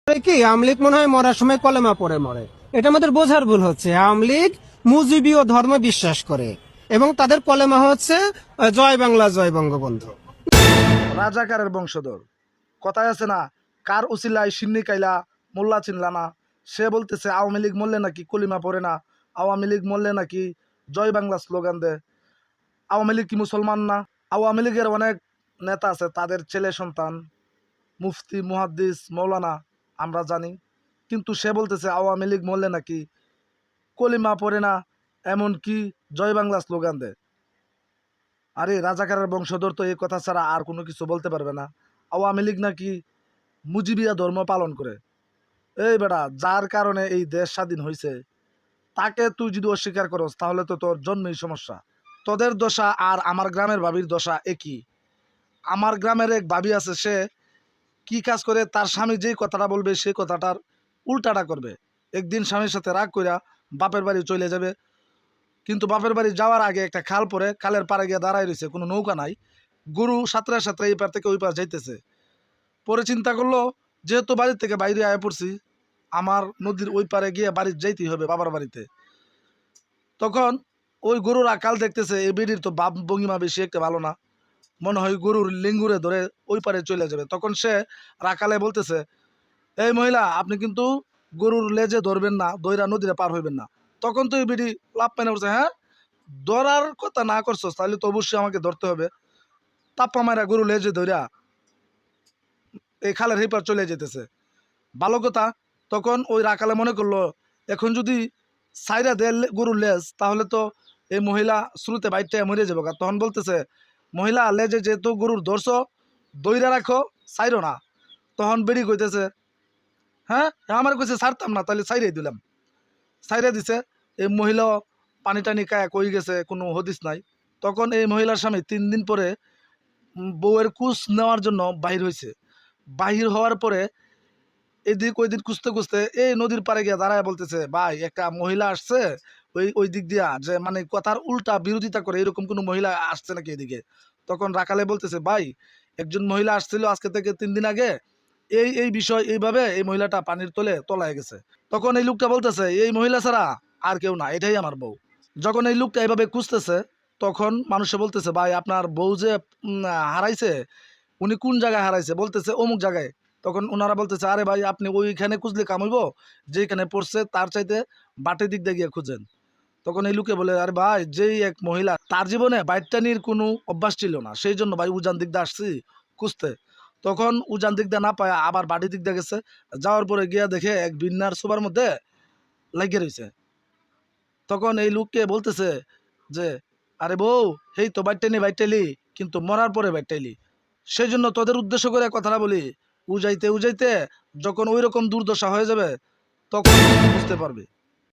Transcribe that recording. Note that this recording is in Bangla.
কি আওয়ামী লীগ মনে হয় মরার সময় কলেমা পড়ে মরে। এটা আমাদের বোঝার ভুল হচ্ছে। আওয়ামী লীগ মুজিবীয় ধর্ম বিশ্বাস করে এবং তাদের কলেমা হচ্ছে জয় বাংলা জয় বঙ্গবন্ধু। রাজাকারের বংশধর। কথায় আছে না, কার উসিলায় সিন্নি কাইলা মোল্লা চিনলা না। সে বলতেছে আওয়ামী লীগ মরলে নাকি কলিমা পড়ে না, আওয়ামী লীগ মরলে নাকি জয় বাংলা স্লোগান দেয়। আওয়ামী লীগ কি মুসলমান না? আওয়ামী লীগের অনেক নেতা আছে, তাদের ছেলে সন্তান মুফতি, মুহাদ্দিস, মৌলানা আমরা জানি, কিন্তু সে বলতেছে আওয়ামী লীগ মরলে নাকি কলিমা পড়ে না, এমনকি জয় বাংলা স্লোগান দেয়। আরে রাজাকারের বংশধর তো এই কথা ছাড়া আর কোনো কিছু বলতে পারবে না। আওয়ামী লীগ নাকি মুজিবিয়া ধর্ম পালন করে। এই বেটা, যার কারণে এই দেশ স্বাধীন হয়েছে তাকে তুই যদি অস্বীকার করস তাহলে তো তোর জন্মেই সমস্যা। তোদের দশা আর আমার গ্রামের ভাবির দশা একই। আমার গ্রামের এক ভাবি আছে, সে কি কাজ করে, তার স্বামী যেই কথাটা বলবে সেই কথাটার উল্টাটা করবে। একদিন স্বামীর সাথে রাগ কইরা বাপের বাড়ি চলে যাবে, কিন্তু বাপের বাড়ি যাওয়ার আগে একটা খাল পরে খালের পাড়ে গিয়ে দাঁড়ায় রয়েছে, কোনো নৌকা নাই, গরু সাঁতরে সাঁতরে এই পার থেকে ওই পার যাইতেছে। পরে চিন্তা করলো, যেহেতু বাড়ির থেকে বাইরে আয়া পড়ছি, আমার নদীর ওই পারে গিয়ে বাড়ি যাইতেই হবে বাবার বাড়িতে। তখন ওই গরুর আকাল দেখতেছে এই বেডির তো বাপ ভঙ্গিমা বেশি একটা ভালো না, মনে হয় গরুর লিঙ্গুরে ধরে ওই পারে চলে যাবে। তখন সে রাকালে বলতেছে, এই মহিলা, আপনি কিন্তু গরুর লেজে ধরবেন না, দইরা নদীরে পার হইবেন না। তখন তো এই বেডি লাভ পেনে বলছে, হ্যাঁ ধরার কথা না করছো তাহলে তো অবশ্যই আমাকে ধরতে হবে। তাপ্পা মায়েরা গরু লেজে ধইরা এই খালের হেপার চলে যেতেছে, ভালো কথা। তখন ওই রাখালে মনে করলো, এখন যদি সাইরা দেয় গরুর লেজ তাহলে তো এই মহিলা শ্রুতে বাইরটা মরে যাবো। তখন বলতেছে, মহিলা লেজে যেহেতু গরুর ধরছ, দইরা রাখো, সাইরো না। তখন বেড়ি কইতেছে, হ্যাঁ আমার কইছে ছাড়তাম না, তাহলে সাইরাই দিলাম। সাইরা দিছে। এই মহিলা পানি টানি কায়া কই গেছে, কোনো হদিস নাই। তখন এই মহিলার স্বামী 3 দিন পরে বউয়ের কুচ নেওয়ার জন্য বাহির হয়েছে। বাহির হওয়ার পরে এদিক ওই দিক খুঁজতে খুঁজতে এই নদীর পাড়ে গিয়ে দাঁড়ায় বলতেছে, ভাই একটা মহিলা আসছে ওই ওই দিক দিয়া, যে মানে কথার উল্টা বিরোধিতা করে, এরকম কোনো মহিলা আসছে নাকি এদিকে। তখন রাখালে বলতেছে, ভাই একজন মহিলা আসছিল আজকে থেকে 3 দিন আগে, এই এই বিষয় এইভাবে এই মহিলাটা পানির তলায় গেছে। তখন এই লোকটা বলতেছে, এই মহিলা ছাড়া আর কেউ না, এটাই আমার বউ। যখন এই লোকটা এইভাবে খুঁজতেছে, তখন মানুষে বলতেছে, ভাই আপনার বউ যে হারাইছে, উনি কোন জায়গায় হারাইছে, বলতেছে অমুক জায়গায়। তখন ওনারা বলতেছে, আরে ভাই আপনি ওইখানে খুঁজলে কামাইব, যেখানে পড়ছে তার চাইতে বাটের দিক দিয়ে গিয়ে খুঁজেন। তখন এই লোকে বলে, আরে ভাই যেই এক মহিলা, তার জীবনে বাইটানির কোনো অভ্যাস ছিল না, সেই জন্য ভাই উজান দিক দিয়ে আসছি খুঁজতে। তখন উজান দিক দিয়ে না পায় আবার বাড়ির দিক দিয়ে গেছে, যাওয়ার পরে গিয়া দেখে এক বিন্যার সোবার মধ্যে লাগিয়ে রয়েছে। তখন এই লোককে বলতেছে যে, আরে বউ, এই তো বাইটানি বাইটাইলি, কিন্তু মরার পরে বাইটাইলি। সেই জন্য তোদের উদ্দেশ্য করে কথাটা বলি, উজাইতে উজাইতে যখন ওই রকম দুর্দশা হয়ে যাবে তখন বুঝতে পারবে।